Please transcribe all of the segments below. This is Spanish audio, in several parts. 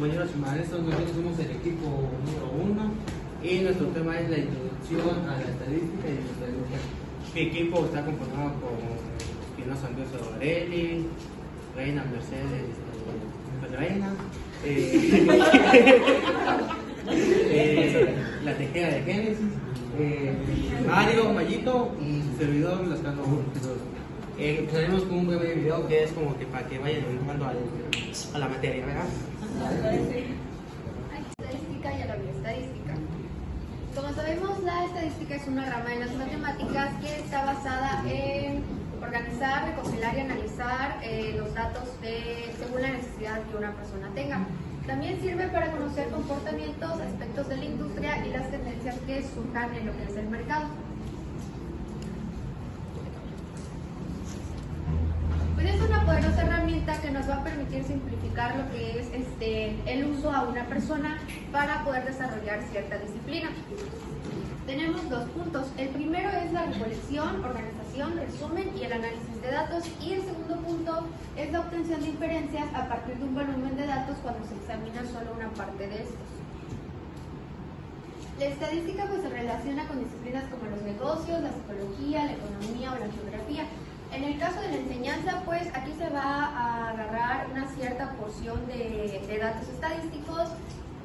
compañeros y maestros, nosotros somos el equipo número 1 y nuestro tema es la introducción a la estadística y la estadística. Mi equipo está conformado por Espinosa Andioso Varelli, Reina Mercedes, Reina, la Tejera de Génesis, Mario, Mayito y su servidor, los Carlos. Empezaremos con un breve video que es como que para que vayan entrando a la materia, ¿verdad? Estadística y a la bioestadística. Como sabemos, la estadística es una rama de las matemáticas que está basada en organizar, recopilar y analizar los datos según la necesidad que una persona tenga. También sirve para conocer comportamientos, aspectos de la industria y las tendencias que surjan en lo que es el mercado. Pues es una poderosa herramienta que nos va a permitir simplificar lo que es el uso a una persona para poder desarrollar cierta disciplina. Tenemos dos puntos. El primero es la recolección, organización, resumen y el análisis de datos. Y el segundo punto es la obtención de inferencias a partir de un volumen de datos cuando se examina solo una parte de estos. La estadística pues, se relaciona con disciplinas como los negocios, la psicología, la economía o la geografía. En el caso de la enseñanza, pues aquí se va a agarrar una cierta porción de datos estadísticos.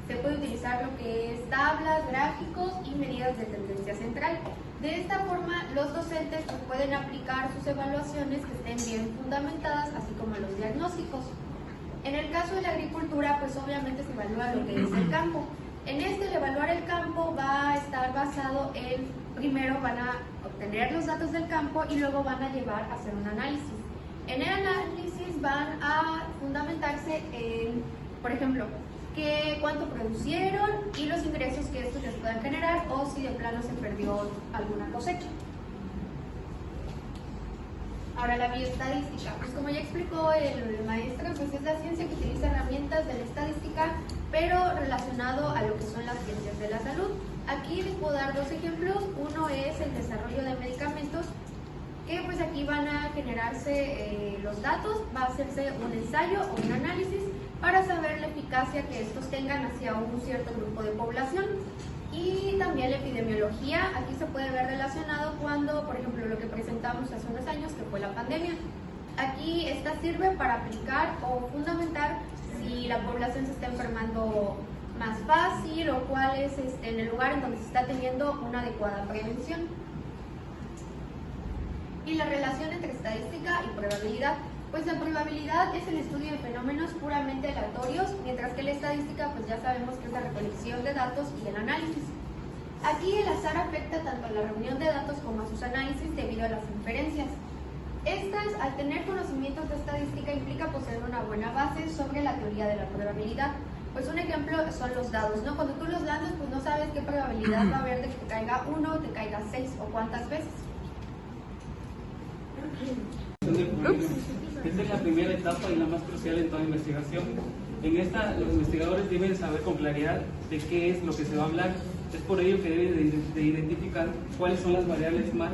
Se puede utilizar lo que es tablas, gráficos y medidas de tendencia central. De esta forma, los docentes pues, pueden aplicar sus evaluaciones que estén bien fundamentadas, así como los diagnósticos. En el caso de la agricultura, pues obviamente se evalúa lo que es el campo. En el evaluar el campo va a estar basado en, primero van a obtener los datos del campo y luego van a llevar a hacer un análisis. En el análisis van a fundamentarse en, por ejemplo, cuánto producieron y los ingresos que estos les puedan generar o si de plano se perdió alguna cosecha. Ahora la bioestadística, pues como ya explicó el maestro, pues es la ciencia que utiliza herramientas de la estadística, pero relacionado a lo que son las ciencias de la salud. Aquí les puedo dar dos ejemplos. Uno es el desarrollo de medicamentos, que pues aquí van a generarse los datos, va a hacerse un ensayo o un análisis para saber la eficacia que estos tengan hacia un cierto grupo de población. Y también la epidemiología, aquí se puede ver relacionado cuando, por ejemplo, lo que presentamos hace unos años, que fue la pandemia. Aquí esta sirve para aplicar o fundamentar si la población se está enfermando más fácil o cuál es en el lugar en donde se está teniendo una adecuada prevención. Y la relación entre estadística y probabilidad. Pues la probabilidad es el estudio de fenómenos puramente aleatorios, mientras que la estadística pues ya sabemos que es la recolección de datos y el análisis. Aquí el azar afecta tanto a la reunión de datos como a sus análisis debido a las inferencias. Estas, al tener conocimientos de estadística, implica poseer una buena base sobre la teoría de la probabilidad. Pues un ejemplo son los dados, ¿no? Cuando tú los lanzas, pues no sabes qué probabilidad va a haber de que te caiga 1, te caiga 6 o cuántas veces. Esta es la primera etapa y la más crucial en toda investigación. En esta, los investigadores deben saber con claridad de qué es lo que se va a hablar. Es por ello que deben de identificar cuáles son las variables más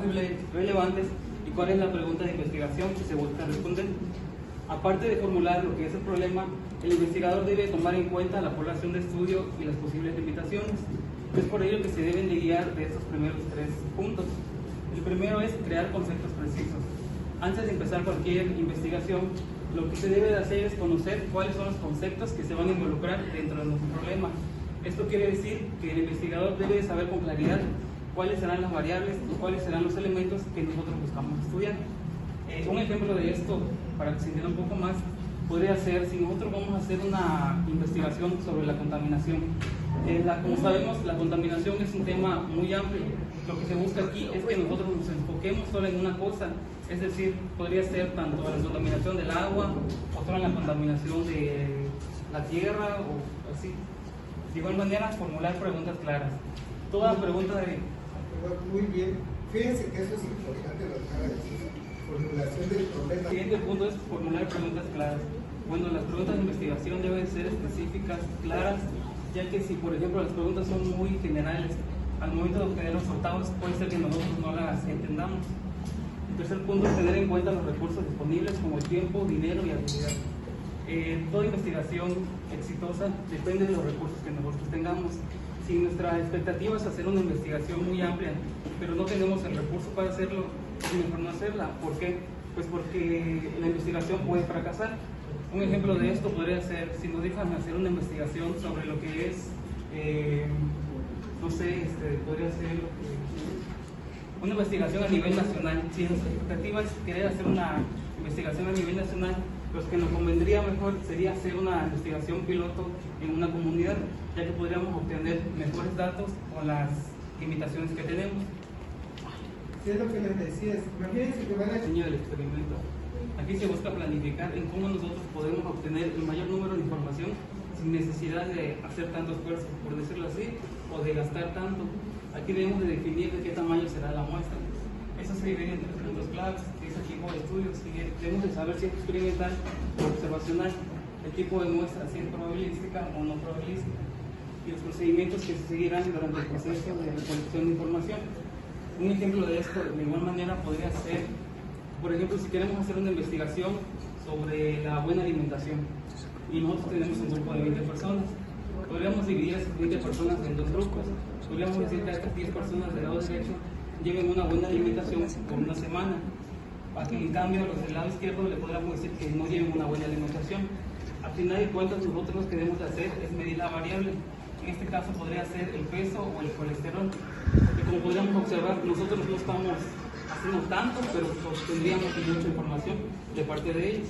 relevantes y cuál es la pregunta de investigación que se busca responder. Aparte de formular lo que es el problema, el investigador debe tomar en cuenta la población de estudio y las posibles limitaciones. Es por ello que se deben de guiar de estos primeros tres puntos. El primero es crear conceptos precisos. Antes de empezar cualquier investigación, lo que se debe de hacer es conocer cuáles son los conceptos que se van a involucrar dentro de nuestro problema. Esto quiere decir que el investigador debe de saber con claridad cuáles serán las variables y cuáles serán los elementos que nosotros buscamos estudiar. Un ejemplo de esto, para que se entienda un poco más, podría ser si nosotros vamos a hacer una investigación sobre la contaminación. Como sabemos, la contaminación es un tema muy amplio. Lo que se busca aquí es que nosotros nos enfoquemos solo en una cosa, es decir, podría ser tanto la contaminación del agua, o solo en la contaminación de la tierra, o así. De igual manera, formular preguntas claras. Toda pregunta de... Muy bien. Fíjense que eso es importante lo que acaba de decir. Formulación del problema. El siguiente punto es formular preguntas claras. Bueno, las preguntas de investigación deben ser específicas, claras, ya que si, por ejemplo, las preguntas son muy generales, al momento de obtener los resultados puede ser que nosotros no las entendamos. El tercer punto es tener en cuenta los recursos disponibles como el tiempo, dinero y habilidad. Toda investigación exitosa depende de los recursos que nosotros tengamos. Si nuestra expectativa es hacer una investigación muy amplia, pero no tenemos el recurso para hacerlo, es mejor no hacerla. ¿Por qué? Pues porque la investigación puede fracasar. Un ejemplo de esto podría ser, si nos dejan hacer una investigación sobre lo que es, no sé, podría ser una investigación a nivel nacional. Si nuestra expectativa es querer hacer una investigación a nivel nacional, pues que nos convendría mejor sería hacer una investigación piloto en una comunidad, ya que podríamos obtener mejores datos con las limitaciones que tenemos. Sí, es lo que les decía. Imagínense que van a Diseño del experimento. Aquí se busca planificar en cómo nosotros podemos obtener el mayor número de información sin necesidad de hacer tanto esfuerzo, por decirlo así, o de gastar tanto. Aquí debemos de definir de qué tamaño será la muestra. Eso se divide en 3 puntos claves, que es el tipo de estudios. Debemos de saber si es experimental o observacional, el tipo de muestra, si es probabilística o no probabilística, y los procedimientos que se seguirán durante el proceso de recolección de información. Un ejemplo de esto, de igual manera, podría ser, por ejemplo, si queremos hacer una investigación sobre la buena alimentación y nosotros tenemos un grupo de 20 personas, podríamos dividir a esas 20 personas en 2 grupos. Podríamos decir que a estas 10 personas del lado derecho lleven una buena alimentación por una semana, para que en cambio a los del lado izquierdo le podríamos decir que no lleven una buena alimentación. Al final de cuentas, nosotros lo que debemos de hacer es medir la variable. En este caso podría ser el peso o el colesterol. Y como podríamos observar, nosotros no estamos haciendo tanto, pero obtendríamos mucha información de parte de ellos.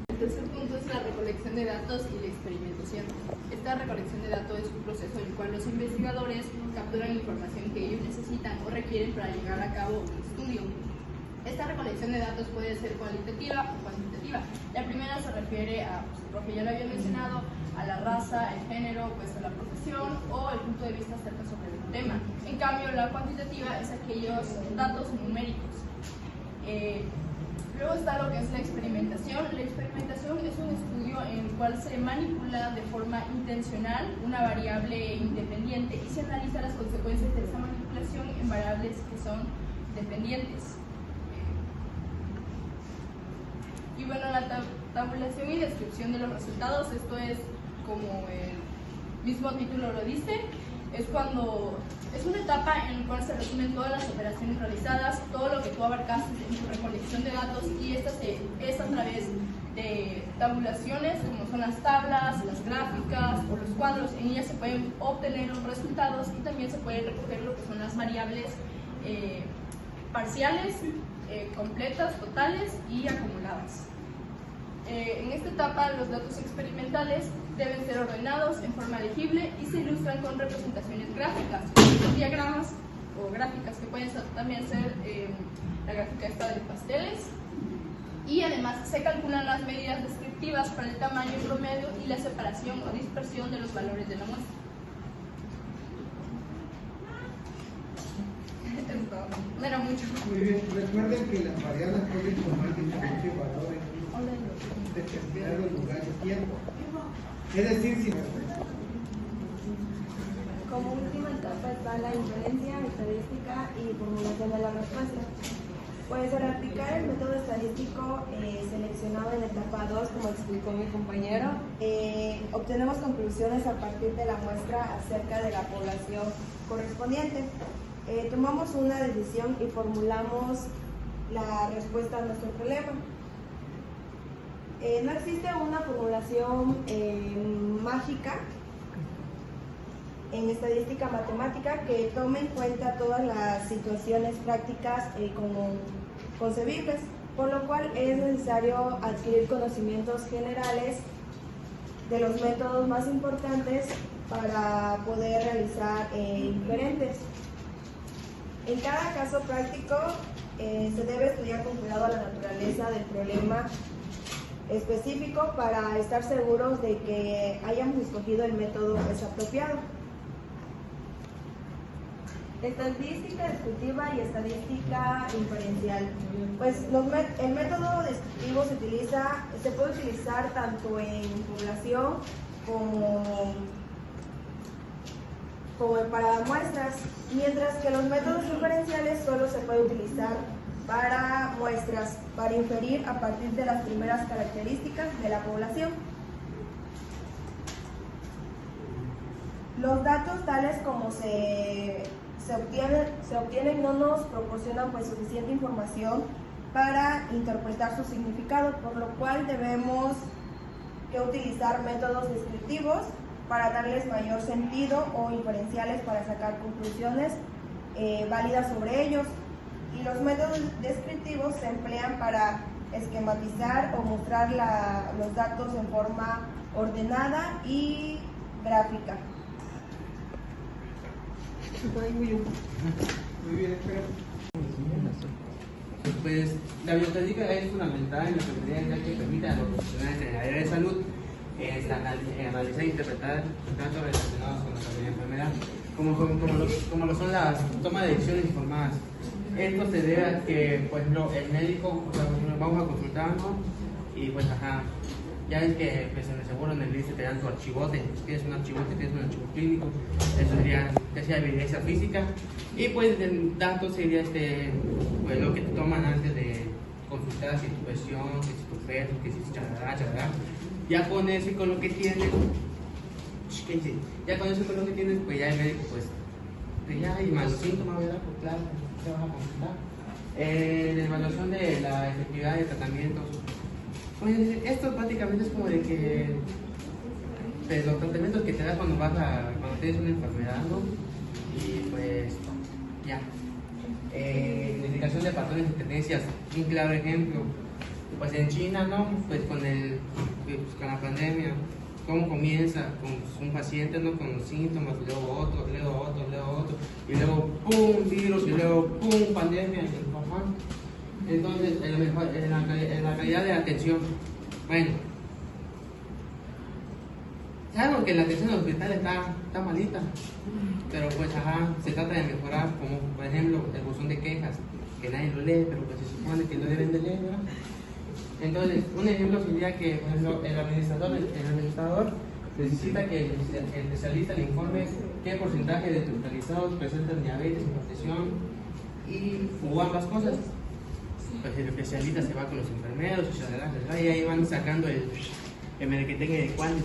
El tercer punto es la recolección de datos y la experimentación. Esta recolección de datos es un proceso en el cual los investigadores capturan información que ellos necesitan o requieren para llevar a cabo un estudio. Esta recolección de datos puede ser cualitativa o cuantitativa. La primera se refiere a, lo que ya lo había mencionado, a la raza, el género, pues a la profesión o el punto de vista acerca sobre el tema. En cambio, la cuantitativa es aquellos datos numéricos. Luego está lo que es la experimentación. La experimentación es un estudio en el cual se manipula de forma intencional una variable independiente y se analiza las consecuencias de esa manipulación en variables que son dependientes. Y bueno, la tabulación y descripción de los resultados, esto es como el mismo título lo dice, es una etapa en la cual se resumen todas las operaciones realizadas, todo lo que tú abarcaste en tu recolección de datos, y esta es a través de tabulaciones como son las tablas, las gráficas o los cuadros. En ellas se pueden obtener los resultados y también se pueden recoger lo que son las variables parciales, completas, totales y acumuladas. En esta etapa los datos experimentales deben ser ordenados en forma legible y se ilustran con representaciones gráficas, diagramas o gráficas que pueden también ser la gráfica esta de pasteles, y además se calculan las medidas descriptivas para el tamaño promedio y la separación o dispersión de los valores de la muestra. Esto no era mucho. Muy bien, recuerden que las variables pueden tomar diferentes valores de determinados lugares y tiempo. Es decir, si como última etapa está la inferencia, estadística y formulación de la respuesta. Pues al aplicar el método estadístico seleccionado en etapa 2, como explicó mi compañero, obtenemos conclusiones a partir de la muestra acerca de la población correspondiente. Tomamos una decisión y formulamos la respuesta a nuestro problema. No existe una formulación mágica en estadística matemática que tome en cuenta todas las situaciones prácticas como concebibles, por lo cual es necesario adquirir conocimientos generales de los métodos más importantes para poder realizar inferentes. En cada caso práctico se debe estudiar con cuidado la naturaleza del problema específico para estar seguros de que hayamos escogido el método apropiado. Estadística descriptiva y estadística inferencial. Pues el método descriptivo se puede utilizar tanto en población como para muestras, mientras que los métodos inferenciales solo se puede utilizar para muestras, para inferir a partir de las primeras características de la población. Los datos tales como se obtienen no nos proporcionan pues suficiente información para interpretar su significado, por lo cual debemos que utilizar métodos descriptivos para darles mayor sentido o inferenciales para sacar conclusiones válidas sobre ellos. Y los métodos descriptivos se emplean para esquematizar o mostrar los datos en forma ordenada y gráfica. Muy bien, espera. Pues la bioestadística es fundamental en la seguridad, ya que permite a los profesionales en el área de salud analizar e interpretar datos relacionados con la enfermedad, como lo son las tomas de decisiones informadas. Esto se debe a que, por ejemplo, el médico, vamos a consultarnos y pues ya ves que pues, en el seguro en el ISSSTE te dan tu archivote, tienes un archivo clínico, eso sería evidencia física, y pues el dato sería pues, lo que te toman antes de consultar, si tu presión, si tu peso, que si chalala. Ya con eso y con lo que tienes, pues ya el médico pues ya y más los síntomas, ¿verdad? Pues claro, te vas a consultar. La evaluación de la efectividad de tratamientos. Pues esto prácticamente es como de que pues, los tratamientos que te das cuando tienes una enfermedad, ¿no? Y pues ya. Identificación de patrones y tendencias. Un claro ejemplo, pues en China, ¿no? Pues con la pandemia, cómo comienza con un paciente, ¿no? Con los síntomas, luego otro, y luego pum, virus, y luego pum, pandemia, entonces en la calidad de atención, bueno, sabemos que la atención en el hospital está malita, pero pues se trata de mejorar, como por ejemplo el buzón de quejas, que nadie lo lee, pero pues se supone que lo deben de leer, ¿verdad? Entonces, un ejemplo sería que, por ejemplo, el administrador necesita que el especialista le informe qué porcentaje de hospitalizados presentan diabetes, hipertensión o ambas cosas. Pues el especialista se va con los enfermeros y ahí van sacando el merequetengue de cuántos.